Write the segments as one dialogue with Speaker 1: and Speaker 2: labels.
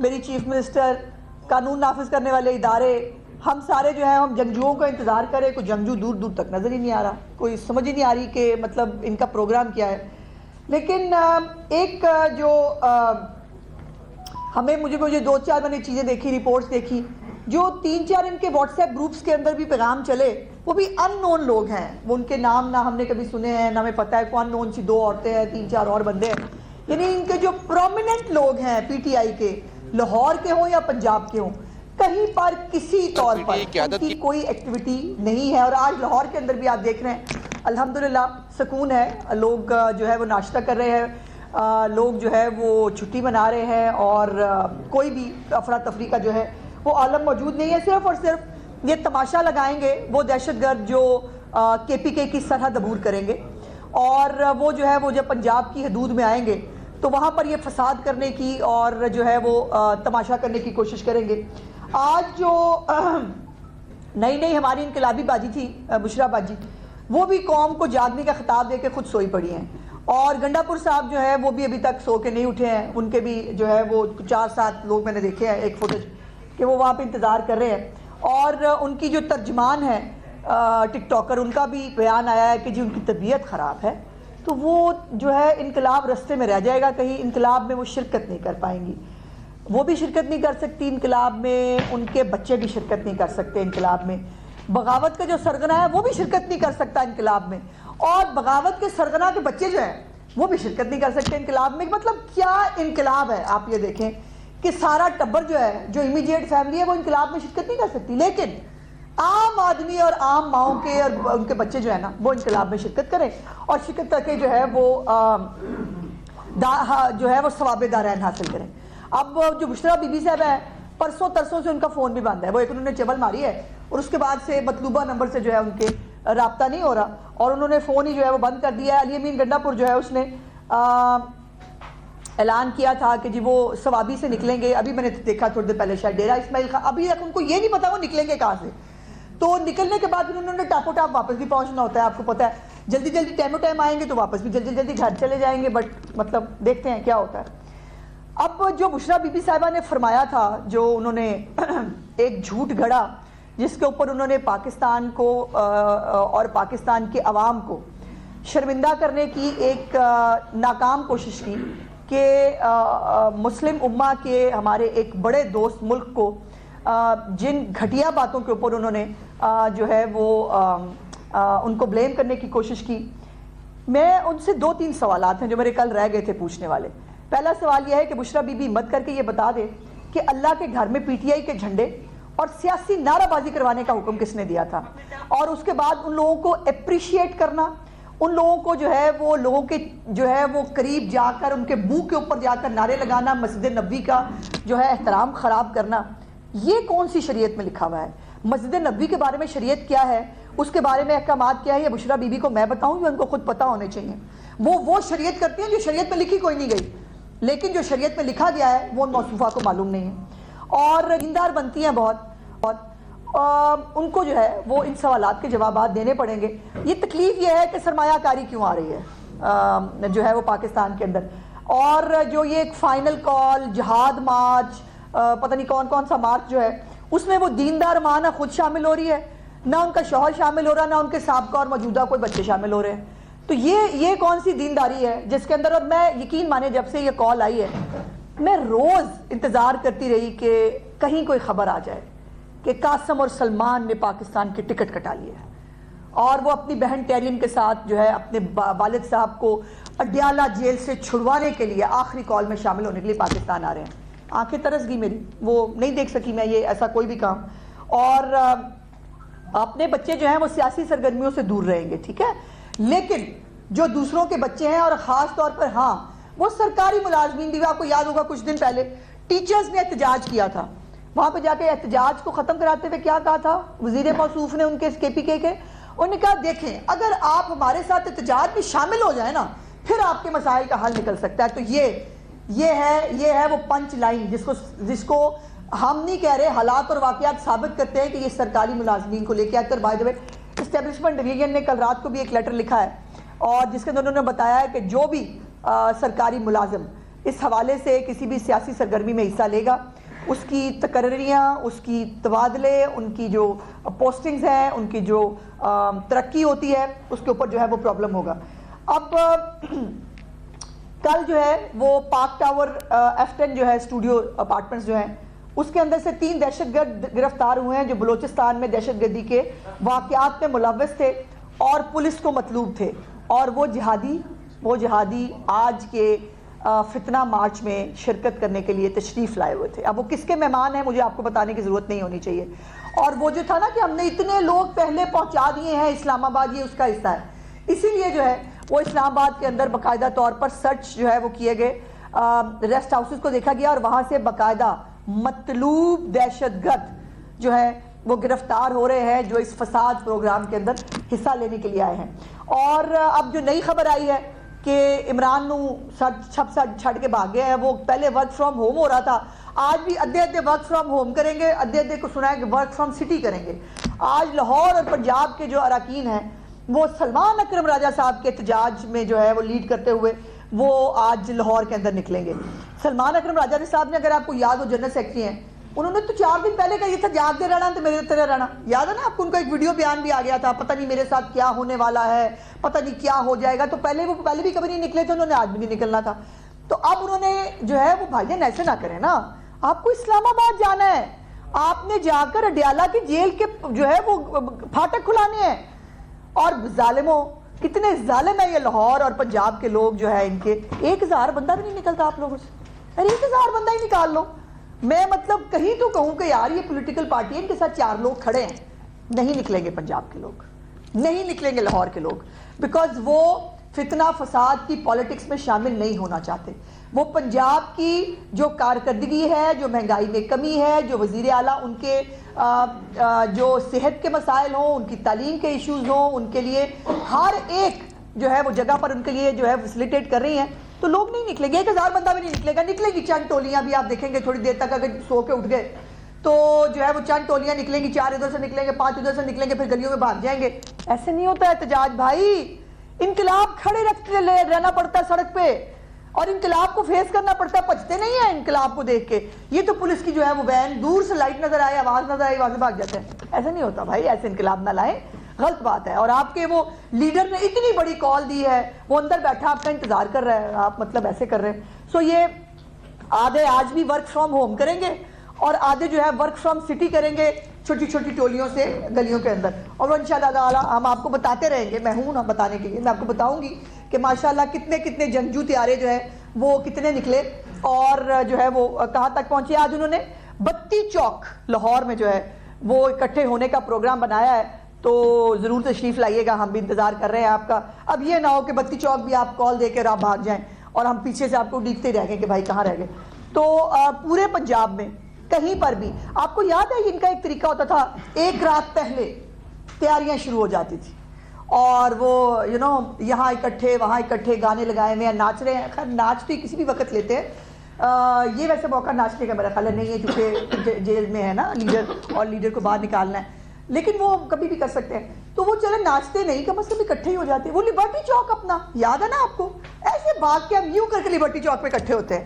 Speaker 1: میری chief minister, قانون نافذ کرنے والے ادارے، ہم سارے جو ہیں ہم جنگجوؤں کا انتظار کریں. کوئی جنگجو دور دور تک نظر ہی نہیں آ رہا، کوئی سمجھ ہی نہیں آ رہی کہ مطلب ان کا پروگرام کیا ہے. لیکن ایک جو مجھے 2-4 میں نے چیزیں دیکھی، رپورٹس دیکھی، جو 3-4 ان کے واٹس ایپ گروپس کے اندر بھی پیغام چلے، وہ بھی ان نون لوگ ہیں. وہ ان کے نام نہ ہم نے کبھی سنے ہیں، نہ ہمیں پتہ ہے. ان نون سی 2 عورتیں ہیں، 3-4 اور بندے ہیں. یعنی ان کے جو پرومیننٹ لوگ ہیں پی ٹی آئی کے، لاہور کے ہوں یا پنجاب کے ہوں، کہیں پر کسی طور پر ان کی کوئی ایکٹیویٹی نہیں ہے. اور آج لاہور کے اندر بھی آپ دیکھ رہے ہیں الحمدللہ سکون ہے. لوگ جو ہے وہ ناشتہ کر رہے ہیں، لوگ جو ہے وہ چھٹی منا رہے ہیں، اور کوئی بھی افراتفری کا جو ہے وہ عالم موجود نہیں ہے. صرف اور صرف یہ تماشا لگائیں گے وہ دہشت گرد جو کے پی کے کی سرحد عبور کریں گے، اور وہ جو ہے وہ جب پنجاب کی حدود میں آئیں گے تو وہاں پر یہ فساد کرنے کی اور جو ہے وہ تماشا کرنے کی کوشش کریں گے. آج جو نئی ہماری انقلابی باجی تھی بشرا باجی، وہ بھی قوم کو جاگنے کا خطاب دے کے خود سوئی پڑی ہیں. اور گنڈا پور صاحب جو ہے وہ بھی ابھی تک سو کے نہیں اٹھے ہیں. ان کے بھی جو ہے وہ 4-7 لوگ میں نے دیکھے ہیں ایک فوٹیج کہ وہ وہاں پہ انتظار کر رہے ہیں. اور ان کی جو ترجمان ہے ٹک ٹاکر، ان کا بھی بیان آیا ہے کہ جی ان کی طبیعت خراب ہے، تو وہ جو ہے انقلاب رستے میں رہ جائے گا. کہیں انقلاب میں وہ شرکت نہیں کر پائیں گی. وہ بھی شرکت نہیں کر سکتی انقلاب میں، ان کے بچے بھی شرکت نہیں کر سکتے انقلاب میں. بغاوت کا جو سرغنہ ہے وہ بھی شرکت نہیں کر سکتا انقلاب میں، اور بغاوت کے سرغنہ کے بچے جو ہیں وہ بھی شرکت نہیں کر سکتے انقلاب میں. مطلب کیا انقلاب ہے؟ آپ یہ دیکھیں کہ سارا ٹبر جو ہے، جو امیڈیٹ فیملی ہے، وہ انقلاب میں شرکت نہیں کر سکتی، لیکن عام آدمی اور عام ماؤں کے اور ان کے بچے جو ہے نا وہ انقلاب میں شرکت کریں، اور شرکت کر کے جو ہے وہ ثواب دارین حاصل کریں. اب جو بشرا بی بی صاحب ہے، پرسوں ترسوں سے ان کا فون بھی بند ہے. وہ ایک انہوں نے چبل ماری ہے، اور اس کے بعد سے مطلوبہ نمبر سے جو ہے ان کے رابطہ نہیں ہو رہا، اور انہوں نے فون ہی جو ہے وہ بند کر دیا ہے. علی امین گنڈا پور جو ہے اس نے اعلان کیا تھا کہ جی وہ ثوابی سے نکلیں گے. ابھی میں نے دیکھا تھوڑی دیر پہلے شاید ڈیرہ اسماعیل خان، ابھی تک ان کو یہ نہیں پتا وہ نکلیں گے کہاں سے. تو نکلنے کے بعد انہوں نے ٹاپو ٹاپ واپس بھی پہنچنا ہوتا ہے، آپ کو پتا ہے. جلدی ٹائم آئیں گے تو واپس بھی جلدی گھر چلے جائیں گے. بٹ مطلب دیکھتے ہیں کیا ہوتا ہے. اب جو بشرا بی بی صاحبہ نے فرمایا تھا، جو انہوں نے ایک جھوٹ گھڑا، جس کے اوپر انہوں نے پاکستان کو اور پاکستان کے عوام کو شرمندہ کرنے کی ایک ناکام کوشش کی کہ مسلم امہ کے ہمارے ایک بڑے دوست ملک کو جن گھٹیا باتوں کے اوپر انہوں نے جو ہے وہ ان کو بلیم کرنے کی کوشش کی. میں ان سے 2-3 سوالات ہیں جو میرے کل رہ گئے تھے پوچھنے والے. پہلا سوال یہ ہے کہ بشرا بی بی ہمت کر کے یہ بتا دے کہ اللہ کے گھر میں پی ٹی آئی کے جھنڈے اور سیاسی نعرہ بازی کروانے کا حکم کس نے دیا تھا، اور اس کے بعد ان لوگوں کو اپریشیٹ کرنا، ان لوگوں کو جو ہے وہ لوگوں کے جو ہے وہ قریب جا کر ان کے منہ کے اوپر جا کر نعرے لگانا، مسجد نبوی کا جو ہے احترام خراب کرنا. یہ کون سی شریعت میں لکھا ہوا ہے؟ مسجد نبوی کے بارے میں شریعت کیا ہے، اس کے بارے میں احکامات کیا ہے، یہ بشرا بی بی کو میں بتاؤں یا ان کو خود پتہ ہونے چاہیے؟ وہ شریعت کرتی ہیں جو شریعت میں لکھی کوئی نہیں گئی، لیکن جو شریعت میں لکھا گیا ہے وہ ان موصوفہ کو معلوم نہیں ہے. اور دیندار بنتی ہیں بہت، ان کو جو ہے وہ ان سوالات کے جوابات دینے پڑیں گے. یہ تکلیف یہ ہے کہ سرمایہ کاری کیوں آ رہی ہے جو ہے وہ پاکستان کے اندر، اور جو یہ ایک فائنل کال، جہاد مارچ، پتہ نہیں کون سا مارچ جو ہے، اس میں وہ دیندار ماں نہ خود شامل ہو رہی ہے، نہ ان کا شوہر شامل ہو رہا، نہ ان کے سابقہ اور موجودہ کوئی بچے شامل ہو رہے ہیں. تو یہ کون سی دینداری ہے جس کے اندر؟ اور میں یقین مانے جب سے یہ کال آئی ہے میں روز انتظار کرتی رہی کہ کہیں کوئی خبر آ جائے کہ قاسم اور سلمان نے پاکستان کے ٹکٹ کٹا لیے ہیں، اور وہ اپنی بہن ٹیرین کے ساتھ جو ہے اپنے والد صاحب کو اڈیالہ جیل سے چھڑوانے کے لیے آخری کال میں شامل ہونے کے لیے پاکستان آ رہے ہیں. آنکھیں ترس گئی میری، وہ نہیں دیکھ سکی میں یہ ایسا کوئی بھی کام. اور اپنے بچے جو ہیں وہ سیاسی سرگرمیوں سے دور رہیں گے، ٹھیک ہے، لیکن جو دوسروں کے بچے ہیں، اور خاص طور پر ہاں وہ سرکاری ملازمین بھی، آپ کو یاد ہوگا کچھ دن پہلے ٹیچرز نے احتجاج کیا تھا، وہاں پہ جا کے احتجاج کو ختم کراتے ہوئے کیا کہا تھا وزیر موصوف نے ان کے کے پی کے انہوں نے کہا دیکھیں اگر آپ ہمارے ساتھ احتجاج میں شامل ہو جائیں نا پھر آپ کے مسائل کا حل نکل سکتا ہے. تو یہ ہے وہ پنچ لائن جس کو ہم نہیں کہہ رہے، حالات اور واقعات ثابت کرتے ہیں کہ یہ سرکاری ملازمین کو لے کے آتے. اور by the way establishment division نے کل رات کو بھی ایک لیٹر لکھا ہے، اور جس کے اندر انہوں نے بتایا ہے کہ جو بھی سرکاری ملازم اس حوالے سے کسی بھی سیاسی سرگرمی میں حصہ لے گا، اس کی تقرریاں، اس کی تبادلے، ان کی جو پوسٹنگز ہیں، ان کی جو ترقی ہوتی ہے، اس کے اوپر جو ہے وہ پرابلم ہوگا۔ اب کل جو ہے وہ پارک ٹاور F10 جو ہے اسٹوڈیو اپارٹمنٹس جو ہیں، اس کے اندر سے 3 دہشت گرد گرفتار ہوئے ہیں جو بلوچستان میں دہشت گردی کے واقعات میں ملوث تھے اور پولیس کو مطلوب تھے، اور وہ جہادی آج کے فتنہ مارچ میں شرکت کرنے کے لیے تشریف لائے ہوئے تھے۔ اب وہ کس کے مہمان ہیں مجھے آپ کو بتانے کی ضرورت نہیں ہونی چاہیے، اور وہ جو تھا نا کہ ہم نے اتنے لوگ پہلے پہنچا دیے ہیں اسلام آباد، یہ اس کا حصہ ہے۔ اسی لیے جو ہے وہ اسلام آباد کے اندر باقاعدہ طور پر سرچ جو ہے وہ کیے گئے، ریسٹ ہاؤسز کو دیکھا گیا، اور وہاں سے باقاعدہ مطلوب دہشت گرد جو ہے وہ گرفتار ہو رہے ہیں جو اس فساد پروگرام کے اندر حصہ لینے کے لیے آئے ہیں۔ اور اب جو نئی خبر آئی ہے کہ عمران نو چھڑ کے بھاگ گئے ہیں، وہ پہلے ورک فرام ہوم ہو رہا تھا، آج بھی ادھے ورک فرام ہوم کریں گے، ادھے کو سنا ہے کہ ورک فرام سٹی کریں گے۔ آج لاہور اور پنجاب کے جو اراکین ہیں وہ سلمان اکرم راجہ صاحب کے احتجاج میں جو ہے وہ لیڈ کرتے ہوئے وہ آج لاہور کے اندر نکلیں گے۔ سلمان اکرم راجہ صاحب نے، اگر آپ کو یاد ہو، جنرل سیکرٹری ہیں، انہوں نے تو 4 دن پہلے کہا یہ تھا جاگتے رہنا تو میرے طرح رہنا، یاد ہے نا آپ کو؟ ان کا ایک ویڈیو بیان بھی آ گیا تھا، پتہ نہیں میرے ساتھ کیا ہونے والا ہے، پتہ نہیں کیا ہو جائے گا۔ تو پہلے بھی کبھی نہیں نکلے تھے، انہوں نے آج بھی نہیں نکلنا تھا۔ تو اب انہوں نے جو ہے وہ بھائی جان ایسے نہ کریں نا، آپ کو اسلام آباد جانا ہے، آپ نے جا کر اڈیالہ کی جیل کے جو ہے وہ پھاٹک کھلانے ہیں۔ اور ظالموں، کتنے ظالم ہیں یہ لاہور اور پنجاب کے لوگ جو ہے، ان کے 1000 بندہ بھی نہیں نکلتا آپ لوگوں سے، 1000 بندہ ہی نکال لو۔ میں مطلب کہیں تو کہوں کہ یار یہ پولیٹیکل پارٹی ہے، ان کے ساتھ 4 لوگ کھڑے ہیں، نہیں نکلیں گے پنجاب کے لوگ، نہیں نکلیں گے لاہور کے لوگ، بیکاز وہ فتنہ فساد کی پالیٹکس میں شامل نہیں ہونا چاہتے۔ وہ پنجاب کی جو کارکردگی ہے، جو مہنگائی میں کمی ہے، جو وزیر اعلیٰ ان کے جو صحت کے مسائل ہوں، ان کی تعلیم کے ایشوز ہوں، ان کے لیے ہر ایک جو ہے وہ جگہ پر ان کے لیے جو ہے فیسیلیٹیٹ کر رہی ہیں، تو لوگ نہیں نکلیں گے۔ 1000 بندہ بھی نہیں نکلے گا، نکلے گی چند ٹولیاں بھی، آپ دیکھیں گے تھوڑی دیر تک اگر سو کے اٹھ گئے تو جو ہے وہ چند ٹولیاں نکلیں گی، 4 ادھر سے نکلیں گے، 5 ادھر سے نکلیں گے، پھر گلیوں میں بھاگ جائیں گے۔ ایسے نہیں ہوتا احتجاج بھائی، انقلاب کھڑے رہنا پڑتا ہے سڑک پہ، اور انقلاب کو فیس کرنا پڑتا ہے، پچتے نہیں ہیں انقلاب کو دیکھ کے۔ یہ تو پولیس کی جو ہے وہ وین دور سے لائٹ نظر آئے، آواز نظر آئی، وہاں سے بھاگ جاتے ہیں۔ ایسا نہیں ہوتا بھائی، ایسے انقلاب نہ لائیں، غلط بات ہے۔ اور آپ کے وہ لیڈر نے اتنی بڑی کال دی ہے، وہ اندر بیٹھا آپ کا انتظار کر رہا ہے، آپ مطلب ایسے کر رہے ہیں۔ سو یہ آدھے آج بھی ورک فرام ہوم کریں گے، اور آدھے جو ہے ورک فرام سٹی کریں گے، چھوٹی چھوٹی ٹولیوں سے گلیوں کے اندر۔ اور وہ انشاءاللہ تعالی ہم آپ کو بتاتے رہیں گے، میں ہوں نا بتانے کے لیے، میں آپ کو بتاؤں گی کہ ماشاءاللہ کتنے جنگجو طیارے جو ہے وہ کتنے نکلے، اور جو ہے وہ کہاں تک پہنچے۔ آج انہوں نے بتی چوک لاہور میں جو ہے وہ اکٹھے ہونے کا پروگرام بنایا ہے، تو ضرور تشریف لائیے گا، ہم بھی انتظار کر رہے ہیں آپ کا۔ اب یہ نہ ہو کہ بتی چوک بھی آپ کال دے کے آپ بھاگ جائیں اور ہم پیچھے سے آپ کو ڈیکھتے رہ گئے کہ بھائی کہاں رہ گئے۔ تو پورے پنجاب میں کہیں پر بھی آپ کو یاد ہے ان کا ایک طریقہ ہوتا تھا، 1 رات پہلے تیاریاں شروع ہو جاتی تھی، اور وہ یہاں اکٹھے وہاں اکٹھے، گانے لگائے ہوئے ہیں، ناچ رہے ہیں۔ خیر ناچ تو کسی بھی وقت لیتے ہیں، یہ ویسے موقع ناچنے کا میرا خیال نہیں ہے، کیونکہ جیل میں ہے نا لیڈر، اور لیڈر کو باہر نکالنا ہے، لیکن وہ کبھی بھی کر سکتے ہیں۔ تو وہ چلے ناچتے نہیں، کم از کم اکٹھے ہی ہو جاتے ہیں۔ وہ لبرٹی چوک اپنا یاد ہے نا آپ کو، ایسے بھاگ کے ہم یوں کر کے لبرٹی چوک پہ اکٹھے ہوتے ہیں۔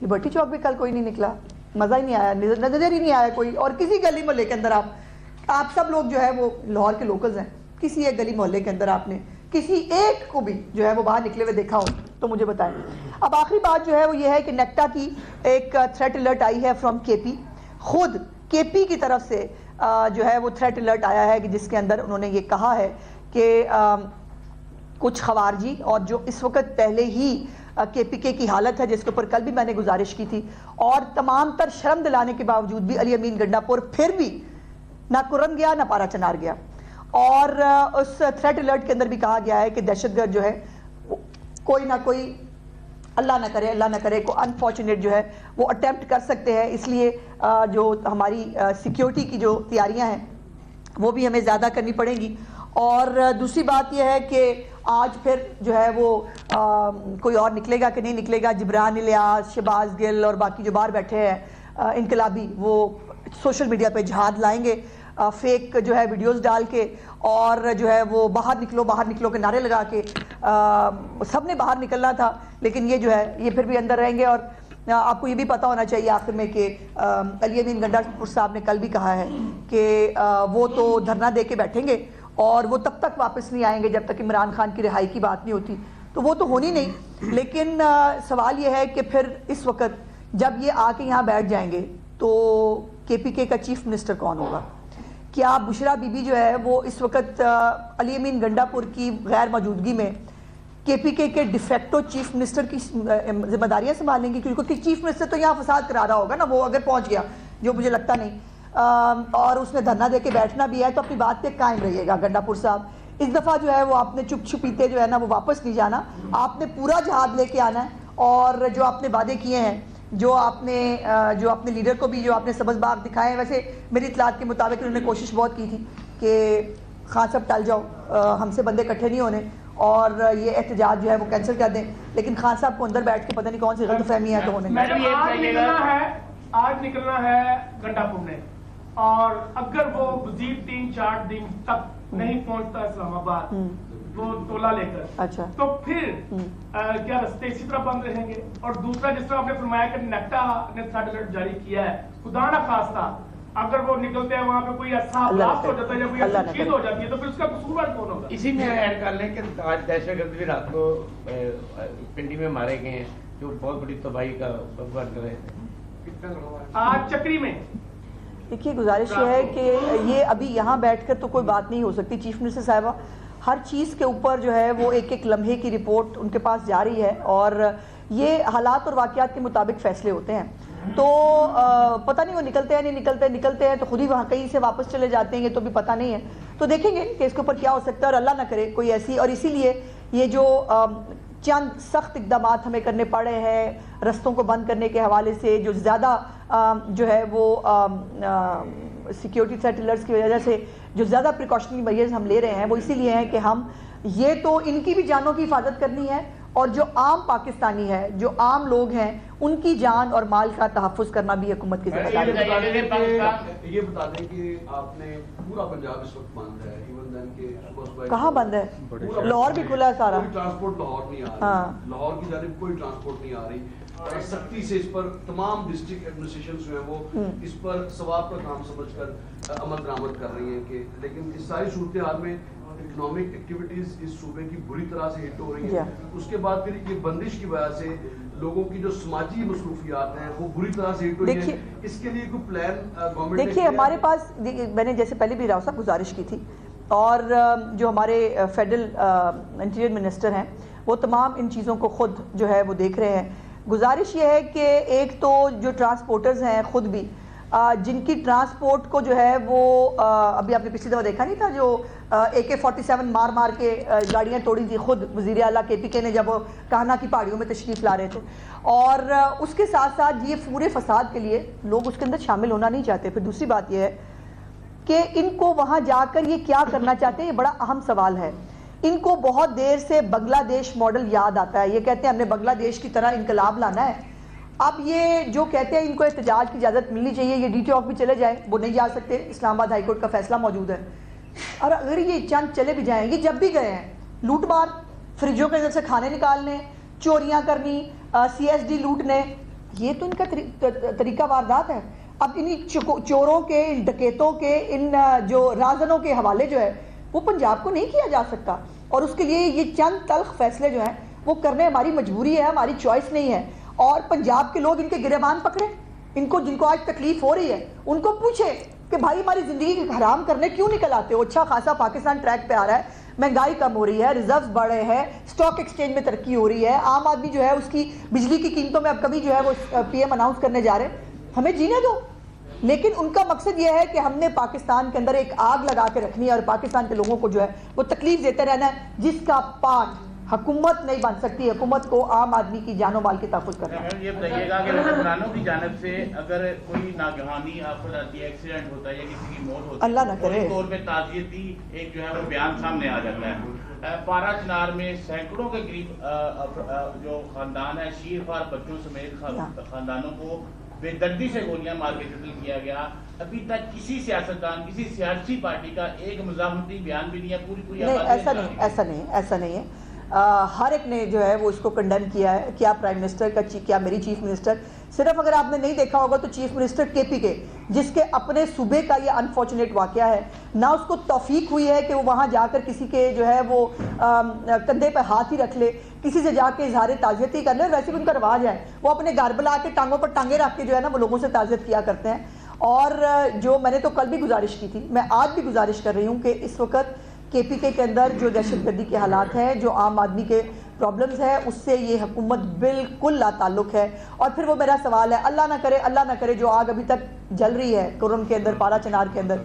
Speaker 1: لبرٹی چوک پہ کل کوئی نہیں نکلا، مزہ ہی نہیں آیا، نظر ہی نہیں آیا کوئی۔ اور کسی گلی محلے کے اندر آپ سب لوگ جو ہے وہ لاہور کے لوکلز ہیں، کسی ایک گلی محلے کے اندر آپ نے کسی ایک کو بھی جو ہے وہ باہر نکلے ہوئے دیکھا ہو تو مجھے بتائیں۔ اب آخری بات جو ہے وہ یہ ہے کہ نیکٹا کی ایک تھریٹ الرٹ آئی ہے فرام کے پی، خود کے پی کی طرف سے جو ہے وہ تھریٹ الرٹ آیا ہے، کہ جس کے اندر انہوں نے یہ کہا ہے کہ کچھ خوارجی، اور جو اس وقت پہلے ہی کے پی کے کی حالت ہے، جس کے اوپر کل بھی میں نے گزارش کی تھی، اور تمام تر شرم دلانے کے باوجود بھی علی امین گنڈا پور پھر بھی نہ کرن گیا نہ پارا چنار گیا۔ اور اس تھریٹ الرٹ کے اندر بھی کہا گیا ہے کہ دہشت گرد جو ہے کوئی نہ کوئی، اللہ نہ کرے کو انفارچونیٹ جو ہے وہ اٹیمپٹ کر سکتے ہیں، اس لیے جو ہماری سیکیورٹی کی جو تیاریاں ہیں وہ بھی ہمیں زیادہ کرنی پڑیں گی۔ اور دوسری بات یہ ہے کہ آج پھر جو ہے وہ کوئی اور نکلے گا کہ نہیں نکلے گا، جبران الیاس، شہباز گل اور باقی جو باہر بیٹھے ہیں انقلابی، وہ سوشل میڈیا پہ جہاد لائیں گے فیک جو ہے ویڈیوز ڈال کے اور جو ہے وہ باہر نکلو کے نعرے لگا کے سب نے باہر نکلنا تھا، لیکن یہ جو ہے یہ پھر بھی اندر رہیں گے. اور آپ کو یہ بھی پتہ ہونا چاہیے آخر میں کہ علی امین گنڈا پور صاحب نے کل بھی کہا ہے کہ وہ تو دھرنا دے کے بیٹھیں گے اور وہ تب تک واپس نہیں آئیں گے جب تک عمران خان کی رہائی کی بات نہیں ہوتی. تو وہ تو ہونی نہیں، لیکن سوال یہ ہے کہ پھر اس وقت جب یہ آ کے یہاں بیٹھ جائیں گے تو کے پی کے کا چیف منسٹر کون ہوگا؟ کیا بشرا بی بی جو ہے وہ اس وقت علی امین گنڈا پور کی غیر موجودگی میں کے پی کے ڈیفیکٹو چیف منسٹر کی ذمہ داریاں سنبھالیں گی؟ کیونکہ چیف منسٹر تو یہاں فساد کرا رہا ہوگا نا، وہ اگر پہنچ گیا، جو مجھے لگتا نہیں، اور اس نے دھرنا دے کے بیٹھنا بھی ہے تو اپنی بات پہ قائم رہیے گا. گنڈا پور صاحب اس دفعہ جو ہے وہ آپ نے چپ چھپیتے جو ہے نا وہ واپس نہیں جانا، آپ نے پورا جہاد لے کے آنا ہے. اور جو آپ نے وعدے کیے ہیں، جو اپنے لیڈر کو بھی جو آپ نے سبز باغ دکھائے ہیں، ویسے میری اطلاعات کے مطابق انہوں نے کوشش بہت کی تھی کہ خان صاحب ٹل جاؤ، ہم سے بندے اکٹھے نہیں ہونے اور یہ احتجاج جو ہے وہ کینسل کر دیں، لیکن خان صاحب کو اندر بیٹھ کے پتہ نہیں کون سی غلط فہمی ہے تو ہونے
Speaker 2: آج نکلنا ہے گنڈا پور میں، اور اگر وہ مزید 3-4 دن تک نہیں پہنچتا اسلام آباد وہ تولا لے کر،
Speaker 1: اچھا
Speaker 2: تو پھر کیا رستے اسی طرح بند رہیں گے؟ اور دوسرا، جس طرح آپ نے فرمایا کہ نیکٹا نے تھرڈ الرٹ جاری کیا ہے، خدا نہ خواستہ اگر وہ نکلتے ہیں وہاں پہ کوئی ایسا بلاسٹ ہو جاتا ہے یا کوئی ایسی چیز ہو جاتی ہے تو پھر اس کا قصور کون ہوگا؟
Speaker 3: اسی میں ایڈ کر لیں کہ آج دہشت گرد بھی رات کو پنڈی میں مارے گئے ہیں جو بہت بڑی تباہی کا سبب کر رہے تھے.
Speaker 2: آج چکری میں
Speaker 1: دیکھیے گزارش یہ ہے کہ یہ ابھی یہاں بیٹھ کر تو کوئی بات نہیں ہو سکتی. چیف منسٹر صاحبہ ہر چیز کے اوپر جو ہے وہ ایک لمحے کی رپورٹ ان کے پاس جاری ہے اور یہ حالات اور واقعات کے مطابق فیصلے ہوتے ہیں. تو پتہ نہیں وہ نکلتے ہیں نہیں نکلتے ہیں تو خود ہی وہاں کہیں سے واپس چلے جاتے ہیں، یہ تو بھی پتہ نہیں ہے. تو دیکھیں گے کہ اس کے اوپر کیا ہو سکتا ہے اور اللہ نہ کرے کوئی ایسی، اور اسی لیے یہ جو چند سخت اقدامات ہمیں کرنے پڑے ہیں رستوں کو بند کرنے کے حوالے سے، جو زیادہ جو ہے وہ سیکیورٹی سیٹلرز کی وجہ سے جو زیادہ پریکاشنری میجرز ہم لے رہے ہیں، وہ اسی لیے ہیں کہ ہم یہ تو ان کی بھی جانوں کی حفاظت کرنی ہے اور جو عام پاکستانی ہے، جو عام لوگ ہیں، ان کی جان اور مال کا تحفظ کرنا بھی حکومت کی ذمہ داری ہے.
Speaker 4: یہ بتا دیں کہ آپ نے پورا پنجاب اس وقت بند ہے، ایون دین کہ
Speaker 1: کہاں بند ہے؟ لاہور بھی کھلا ہے سارا.
Speaker 4: کوئی ٹرانسپورٹ لاہور نہیں آ رہی، لاہور کی جانب کوئی ٹرانسپورٹ نہیں آ رہی. سختی سے اس پر تمام ڈسٹرکٹ ایڈمنسٹریشنز جو ہیں وہ اس پر ثواب کا کام سمجھ کر عمل درآمد کر رہی ہیں کہ لیکن اس ساری صورتحال میں اکنامک ایکٹیویٹیز اس صوبے کی بری طرح سے ہٹ ہو رہی ہیں. اس کے بعد پھر یہ بندش کی وجہ سے لوگوں کی جو سماجی مصروفیات ہیں وہ بری طرح سے ہٹ ہو رہی ہیں. اس کے لیے کوئی پلان گورنمنٹ نے؟
Speaker 1: دیکھیے ہمارے پاس، میں نے جیسے پہلے بھی راؤ صاحب گزارش کی تھی اور جو ہمارے فیڈرل انٹیریئر منسٹر ہیں وہ تمام ان چیزوں کو خود جو ہے وہ دیکھ رہے ہیں. گزارش یہ ہے کہ ایک تو جو ٹرانسپورٹرز ہیں خود بھی جن کی ٹرانسپورٹ کو جو ہے وہ ابھی آپ نے پچھلی دفعہ دیکھا نہیں تھا جو AK-47 مار کے گاڑیاں توڑی تھی خود وزیر اعلیٰ KPK نے جب وہ کہنا کی پہاڑیوں میں تشریف لا رہے تھے. اور اس کے ساتھ ساتھ یہ پورے فساد کے لیے لوگ اس کے اندر شامل ہونا نہیں چاہتے. پھر دوسری بات یہ ہے کہ ان کو وہاں جا کر یہ کیا کرنا چاہتے ہیں، یہ بڑا اہم سوال ہے. ان کو بہت دیر سے بنگلہ دیش ماڈل یاد آتا ہے، یہ کہتے ہیں ہم نے بنگلہ دیش کی طرح انقلاب لانا ہے. اب یہ جو کہتے ہیں ان کو احتجاج کی اجازت ملنی چاہیے، یہ DT آف بھی چلے جائیں، وہ نہیں جا سکتے، اسلام آباد ہائی کورٹ کا فیصلہ موجود ہے. اور اگر یہ چند چلے بھی جائیں گے، جب بھی گئے ہیں لوٹ مار، فریجوں کے اندر سے کھانے نکالنے، چوریاں کرنی، CSD لوٹنے، یہ تو ان کا طریقہ واردات ہے. اب انہی چوروں کے، ان ڈکیتوں کے، ان جو رازنوں کے حوالے جو ہے وہ پنجاب کو نہیں کیا جا سکتا. اور اس کے لیے یہ چند تلخ فیصلے جو ہیں وہ کرنے ہماری مجبوری ہے، ہماری چوائس نہیں ہے. اور پنجاب کے لوگ ان کے گریبان پکڑے، ان کو جن کو آج تکلیف ہو رہی ہے ان کو پوچھے کہ بھائی ہماری زندگی حرام کرنے کیوں نکل آتے ہو؟ اچھا خاصا پاکستان ٹریک پہ آ رہا ہے، مہنگائی کم ہو رہی ہے، ریزروز بڑھ رہے ہیں، اسٹاک ایکسچینج میں ترقی ہو رہی ہے، عام آدمی جو ہے اس کی بجلی کی قیمتوں میں اب کبھی جو ہے وہ PM اناؤنس کرنے جا رہے ہیں، ہمیں جینے دو. لیکن ان کا مقصد یہ ہے کہ ہم نے پاکستان کے اندر ایک آگ لگا کے رکھنی ہے اور پاکستان کے لوگوں کو جو ہے وہ تکلیف دیتے رہنا ہے، جس کا پارٹ حکومت نہیں بن سکتی. حکومت کو عام آدمی کی جان و مال کی تحفظ کرنا ہے.
Speaker 3: یہ بتائیے گا کہ حکمرانوں کی جانب سے اگر کوئی ناگہانی آفت آتی ہے، ایکسیڈنٹ ہوتا ہے یا کسی کی موت ہوتی ہے،
Speaker 1: اللہ نہ کرے،
Speaker 3: طور پہ تعزیتی ایک جو ہے وہ بیان سامنے آ جاتا ہے. پارا چنار میں سینکڑوں کے قریب جو خاندان ہے، شیر خوار بچوں سمیت خاندانوں کو
Speaker 5: بے دردی سے گولیاں مار کے قتل کیا گیا. ابھی تک کسی سیاستدان, کسی سیاسی پارٹی کا ایک مزاحمتی بیان بھی نہیں ہے. پوری
Speaker 1: ایسا نہیں ہے. ہر ایک نے جو ہے وہ اس کو کنڈیم کیا ہے. کیا پرائم منسٹر کا, کیا میری چیف منسٹر, صرف اگر آپ نے نہیں دیکھا ہوگا تو چیف منسٹر کے پی کے, جس کے اپنے صوبے کا یہ انفارچونیٹ واقعہ ہے, نہ اس کو توفیق ہوئی ہے کہ وہ وہاں جا کر کسی کے جو ہے وہ کندھے پہ ہاتھ ہی رکھ لے, کسی سے جا کے اظہار تعزیت ہی کر لے. ویسے بھی ان کا رواج ہے, وہ اپنے گھر بلا کے ٹانگوں پر ٹانگیں رکھ کے جو ہے نا وہ لوگوں سے تعزیت کیا کرتے ہیں. اور جو میں نے تو کل بھی گزارش کی تھی, میں آج بھی گزارش کر رہی ہوں کہ اس وقت کے پی کے اندر جو دہشت گردی کے حالات ہیں, جو عام آدمی کے پرابلمز ہے, اس سے یہ حکومت بالکل لا تعلق ہے. اور پھر وہ میرا سوال ہے, اللہ نہ کرے جو آگ ابھی تک جل رہی ہے کرم کے اندر, پارا چنار کے اندر,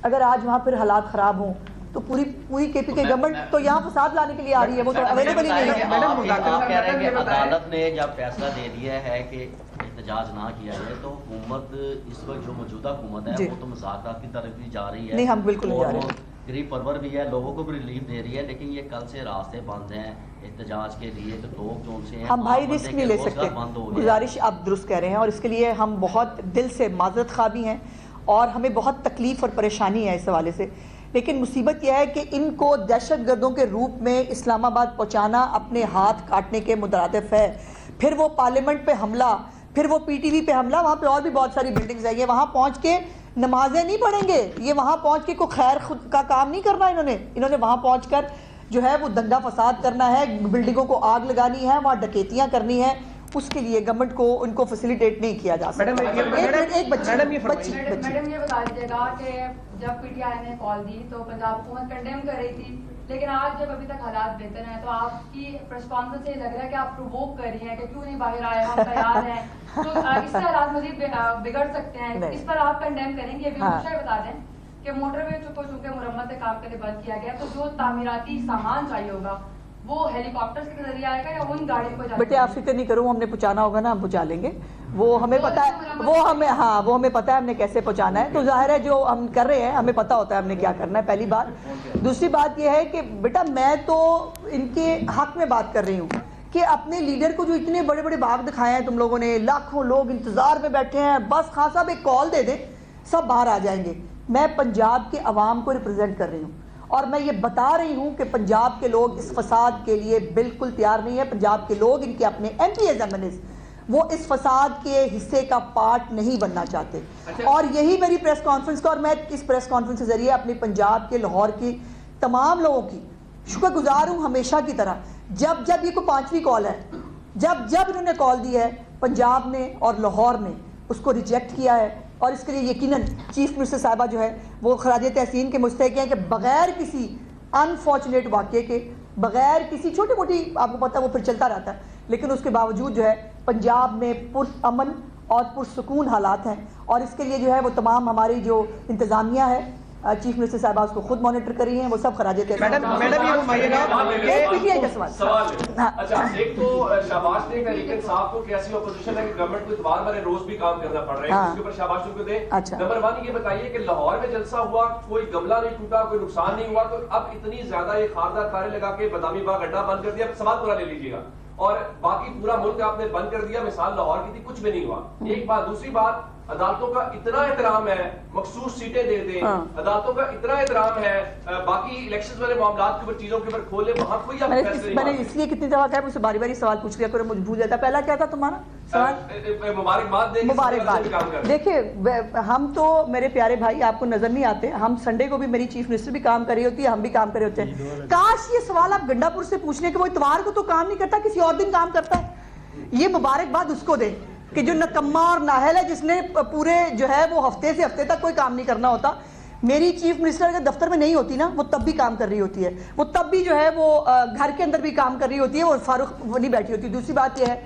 Speaker 1: اگر آج وہاں پھر حالات خراب ہوں تو پوری کے پی کے گورنمنٹ تو یہاں فساد لانے کے لیے آ رہی ہے, وہ تو اویلیبل ہی نہیں ہے.
Speaker 6: آپ کہہ رہے ہیں کہ عدالت نے جب فیصلہ دے دیا ہے کہ احتجاج نہ کیا جائے, تو حکومت اس وقت جو موجودہ حکومت ہے وہ تو مذاکرات کی طرف بھی جا رہی ہے.
Speaker 1: نہیں, ہم بالکل نہیں جا رہے ہیں.
Speaker 6: غریب پرور بھی ہے, لوگوں کو بھی ریلیف دے رہی ہے, لیکن یہ کل سے راستے بند ہیں احتجاج کے لیے. تو لوگ جو ان سے
Speaker 1: ہم بھائی رسک نہیں لے سکتے. گزارش آپ درست کہہ رہے ہیں, اور اس کے لیے ہم بہت دل سے معذرت خواہ بھی ہیں, اور ہمیں بہت تکلیف اور پریشانی ہے اس حوالے سے. لیکن مصیبت یہ ہے کہ ان کو دہشت گردوں کے روپ میں اسلام آباد پہنچانا اپنے ہاتھ کاٹنے کے مترادف ہے. پھر وہ پارلیمنٹ پہ حملہ, پھر وہ پی ٹی وی پہ حملہ, وہاں پہ اور بھی بہت ساری بلڈنگز ہیں. یہ وہاں پہنچ کے نمازیں نہیں پڑھیں گے, یہ وہاں پہنچ کے کوئی خیر خود کا کام نہیں کرنا. انہوں نے وہاں پہنچ کر جو ہے وہ دنگا فساد کرنا ہے, بلڈنگوں کو آگ لگانی ہے, وہاں ڈکیتیاں کرنی ہیں. اس کے لیے گورنمنٹ کو ان کو فیسیلیٹیٹ نہیں کیا جا سکتا.
Speaker 7: میڈم یہ بتا دیجیے گا کہ جب پی ٹی آئی نے کال دی تو پنجاب حکومت کنڈیم کر رہی تھی, لیکن آج جب ابھی تک حالات بہتر ہیں تو آپ کی ریسپانس سے یہ لگ رہا ہے کہ آپ پرووک کر رہی ہیں کہ کیوں نہیں باہر آئے, ہم تیار ہیں. تو اس سے حالات مزید بگڑ سکتے ہیں, اس پر آپ کنڈیم کریں گے. ابھی بتا دیں کہ موٹر وے کو چونکہ مرمت کام کے لیے بند کیا گیا, تو جو تعمیراتی سامان چاہیے ہوگا وہ ہیلی کاپٹر کے ذریعے آئے گا یا ان گاڑیوں کو؟
Speaker 1: بیٹے آپ فکر نہیں کروں, ہم نے پہنچانا ہوگا نا ہم پہنچا لیں گے. وہ ہمیں پتہ ہے, وہ ہمیں پتہ ہے ہم نے کیسے پہنچانا ہے. تو ظاہر ہے جو ہم کر رہے ہیں ہمیں پتہ ہوتا ہے ہم نے کیا کرنا ہے, پہلی بات. دوسری بات یہ ہے کہ بیٹا میں تو ان کے حق میں بات کر رہی ہوں کہ اپنے لیڈر کو جو اتنے بڑے بڑے باغ دکھائے ہیں تم لوگوں نے, لاکھوں لوگ انتظار میں بیٹھے ہیں, بس خان صاحب ایک کال دے دیں سب باہر آ جائیں گے. میں پنجاب کے عوام کو ریپرزینٹ کر رہی ہوں, اور میں یہ بتا رہی ہوں کہ پنجاب کے لوگ اس فساد کے لیے بالکل تیار نہیں ہے. پنجاب کے لوگ, ان کے اپنے MPs MNAs, وہ اس فساد کے حصے کا پارٹ نہیں بننا چاہتے. اور یہی میری پریس کانفرنس کا, اور میں اس پریس کانفرنس کے ذریعے اپنی پنجاب کے, لاہور کی تمام لوگوں کی شکر گزار ہوں ہمیشہ کی طرح. جب یہ کوئی 5ویں کال ہے, جب انہوں نے کال دی ہے, پنجاب نے اور لاہور نے اس کو ریجیکٹ کیا ہے. اور اس کے لیے یقیناً چیف منسٹر صاحبہ جو ہے وہ خراج تحسین کے مستحق ہیں کہ بغیر کسی انفارچونیٹ واقعے کے, بغیر کسی چھوٹی موٹی, آپ کو پتہ وہ پھر چلتا رہتا ہے, لیکن اس کے باوجود جو ہے پنجاب میں پرامن اور پرسکون حالات ہیں. اور اس کے لیے جو ہے وہ تمام ہماری جو انتظامیہ ہے, چیف منسٹر صاحبہ اس کو خود مانیٹر کر رہی ہیں, وہ سب خراج تحسین.
Speaker 8: میڈم یہ فرمائیے گا
Speaker 9: سوال. اچھا, ایک تو شہباز شریف ہے, لیکن صاحب کو کیسی اپوزیشن ہے کہ گورنمنٹ کو اتوار والے روز بھی کام کرنا پڑ رہا ہے, اس کے اوپر شہباز شریف کو دیں. نمبر 1 یہ بتائیے کہ لاہور میں جلسہ ہوا, کوئی گملہ نہیں ٹوٹا, کوئی نقصان نہیں ہوا, تو اب اتنی زیادہ یہ خاردار تارے لگا کے بادامی باغ اڈا بند کر دیا, سوال پورا لے لیجیے گا, اور باقی پورا ملک آپ نے بند کر دیا. مثال لاہور کی تھی, کچھ بھی نہیں ہوا. ایک بات. دوسری بات, عدالتوں کا اتنا احترام ہے, مخصوص سیٹیں دے دیں, عدالتوں کا اتنا احترام ہے, باقی الیکشنز والے معاملات کے اوپر چیزوں کے اوپر کھولے, وہاں کوئی آپ فیصلے نہیں.
Speaker 1: میں نے اس لیے کتنی دفعہ کہا, مجھ سے باری باری سوال پوچھ لیا کرو, مجھے بھول جاتا. پہلا کیا تھا تمہارا سوال؟ مبارکباد. دیکھیں ہم تو, میرے پیارے بھائی, آپ کو نظر نہیں آتے, ہم سنڈے کو بھی میری چیف منسٹر بھی کام کر رہی ہوتی ہے, ہم بھی کام کر رہے ہوتے ہیں. کاش یہ سوال آپ گنڈا پور سے پوچھنے کہ وہ اتوار کو تو کام نہیں کرتا, کسی اور دن کام کرتا ہے. یہ مبارکباد اس کو دیں کہ جو نکما اور نااہل ہے, جس نے پورے جو ہے وہ ہفتے سے ہفتے تک کوئی کام نہیں کرنا ہوتا. میری چیف منسٹر اگر دفتر میں نہیں ہوتی نا, وہ تب بھی کام کر رہی ہوتی ہے, وہ تب بھی جو ہے وہ گھر کے اندر بھی کام کر رہی ہوتی ہے, اور فاروق وہ نہیں بیٹھی ہوتی. دوسری بات یہ ہے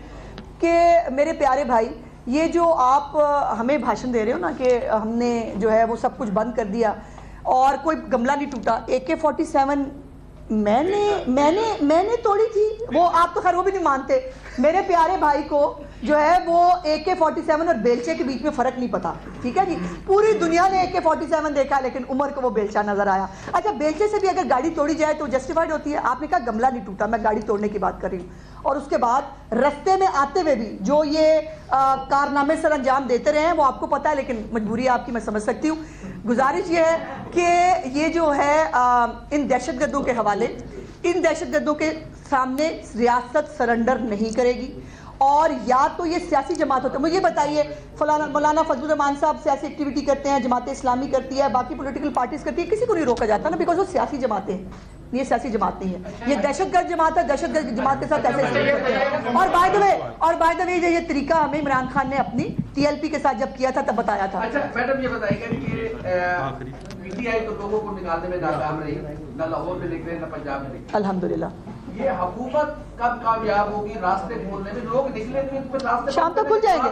Speaker 1: کہ میرے پیارے بھائی, یہ جو آپ ہمیں بھاشن دے رہے ہو نا کہ ہم نے جو ہے وہ سب کچھ بند کر دیا اور کوئی گملہ نہیں ٹوٹا, AK-47 میں نے توڑی تھی. وہ آپ تو خیر وہ بھی نہیں مانتے. میرے پیارے بھائی کو جو ہے وہ AK-47 اور بیلچے کے بیچ میں فرق نہیں پتا, ٹھیک ہے جی. پوری دنیا نے AK-47 دیکھا, لیکن عمر کو وہ بیلچہ نظر آیا. اچھا, بیلچے سے بھی اگر گاڑی توڑی جائے تو جسٹیفائڈ ہوتی ہے. آپ نے کہا گملہ نہیں ٹوٹا, میں گاڑی توڑنے کی بات کر رہی ہوں. اور اس کے بعد رستے میں آتے ہوئے بھی جو یہ کارنامے سر انجام دیتے رہے ہیں وہ آپ کو پتہ ہے، لیکن مجبوری آپ کی میں سمجھ سکتی ہوں. گزارش یہ ہے کہ یہ جو ہے ان دہشت گردوں کے حوالے، ان دہشت گردوں کے سامنے ریاست سرنڈر نہیں کرے گی، اور یا تو یہ سیاسی جماعت ہوتا ہے. مجھے بتائیے مولانا فضل الرحمان صاحب سیاسی ایکٹیویٹی کرتے ہیں، جماعت اسلامی کرتی ہے، باقی پولیٹیکل پارٹیز کرتی ہے، کسی کو نہیں روکا جاتا نا، بیکاز وہ سیاسی جماعتیں ہیں. یہ سیاسی جماعت نہیں ہے، یہ دہشت گرد جماعت ہے. دہشت گرد جماعت کے ساتھ ایسے کرتے ہیں. اور بائی دا وے یہ طریقہ ہمیں عمران خان نے اپنی ٹی ایل پی کے ساتھ جب کیا تھا تب بتایا تھا.
Speaker 3: اچھا میڈم یہ بتائیے گا کہ پی ٹی آئی تو لوگوں کو نکالنے میں ناکام رہی، نہ لاہور میں نکلے نہ پنجاب میں نکلے.
Speaker 1: الحمدللہ
Speaker 3: یہ حکومت کب کامیاب ہوگی راستے کھولنے میں؟ لوگ نکلے تو راستے
Speaker 1: شام تک کھل جائیں گے.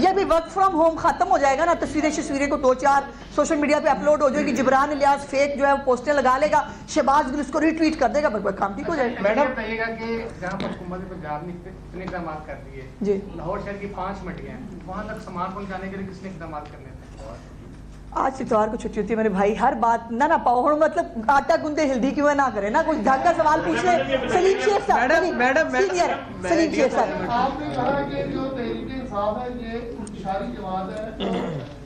Speaker 1: یہ بھی ورک فرام ہوم ختم ہو جائے گا نا، تصویریں کو 2-4 سوشل میڈیا پہ اپلوڈ ہو جائے گی، جبران الیاس فیک جو ہے وہ پوسٹیں لگا لے گا، شہباز گل اس کو ری ٹویٹ کر دے گا، بس کام ٹھیک ہو جائے گا.
Speaker 2: میڈم بتائیے گا کہ جہاں پر حکومت پنجاب نے اتنے اقدامات کر دیے
Speaker 1: جی،
Speaker 2: لاہور شہر کی 5 منڈیاں ہیں، وہاں تک سامان پہنچانے کے لیے کس نے اقدامات کرنے تھے؟
Speaker 1: آج اتوار کو چھٹی ہوتی ہے میرے بھائی، ہر بات نہ پاؤ مطلب آٹا گندے ہلدی کیوں نہ کرے نا، کوئی ڈھنگ کا سوال پوچھ لے. سلیم شیخ صاحب سینئر سلیم شیخ صاحب.
Speaker 10: آپ نے کہا کہ جو تحریک انصاف ہے یہ انتشاری جماعت ہے،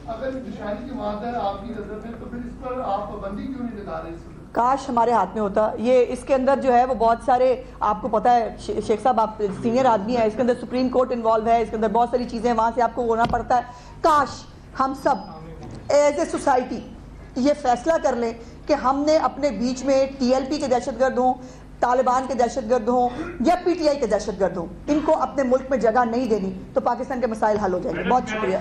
Speaker 10: اگر انتشاری جماعت ہے آپ کی نظر میں تو پھر اس پر آپ پابندی کیوں نہیں لگا رہے؟
Speaker 1: کاش ہمارے ہاتھ میں ہوتا. یہ اس کے اندر جو ہے وہ بہت سارے آپ کو پتہ ہے شیخ صاحب آپ سینئر آدمی ہیں، اس کے اندر سپریم کورٹ انوالو ہے، اس کے اندر بہت ساری چیزیں وہاں سے آپ کو ہونا پڑتا ہے. کاش ہم سب ایز اے سوسائٹی یہ فیصلہ کر لیں کہ ہم نے اپنے بیچ میں ٹی ایل پی کے دہشت گرد ہوں، طالبان کے دہشت گرد ہوں یا پی ٹی آئی کے دہشت گرد ہوں، ان کو اپنے ملک میں جگہ نہیں دینی تو پاکستان کے مسائل حل ہو جائیں گے. بہت شکریہ.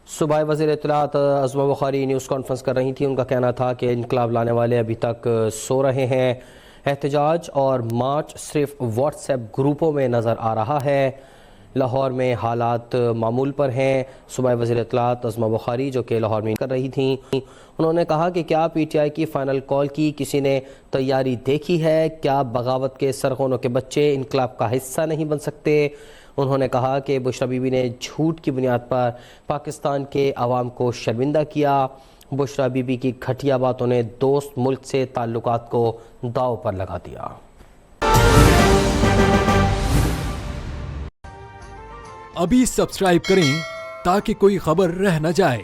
Speaker 11: صوبائی وزیر اطلاعات عظمہ بخاری نیوز کانفرنس کر رہی تھیں. ان کا کہنا تھا کہ انقلاب لانے والے ابھی تک سو رہے ہیں. احتجاج اور مارچ صرف واٹس ایپ گروپوں میں نظر آ رہا ہے. لاہور میں حالات معمول پر ہیں. صوبائی وزیر اطلاعات عظمہ بخاری جو کہ لاہور میں کر رہی تھیں، انہوں نے کہا کہ کیا پی ٹی آئی کی فائنل کال کی کسی نے تیاری دیکھی ہے؟ کیا بغاوت کے سرغنوں کے بچے انقلاب کا حصہ نہیں بن سکتے؟ انہوں نے کہا کہ بشرا بی بی نے جھوٹ کی بنیاد پر پاکستان کے عوام کو شرمندہ کیا. بشرا بی بی کی گھٹیا باتوں نے دوست ملک سے تعلقات کو داؤ پر لگا دیا.
Speaker 12: ابھی سبسکرائب کریں تاکہ کوئی خبر رہ نہ جائے.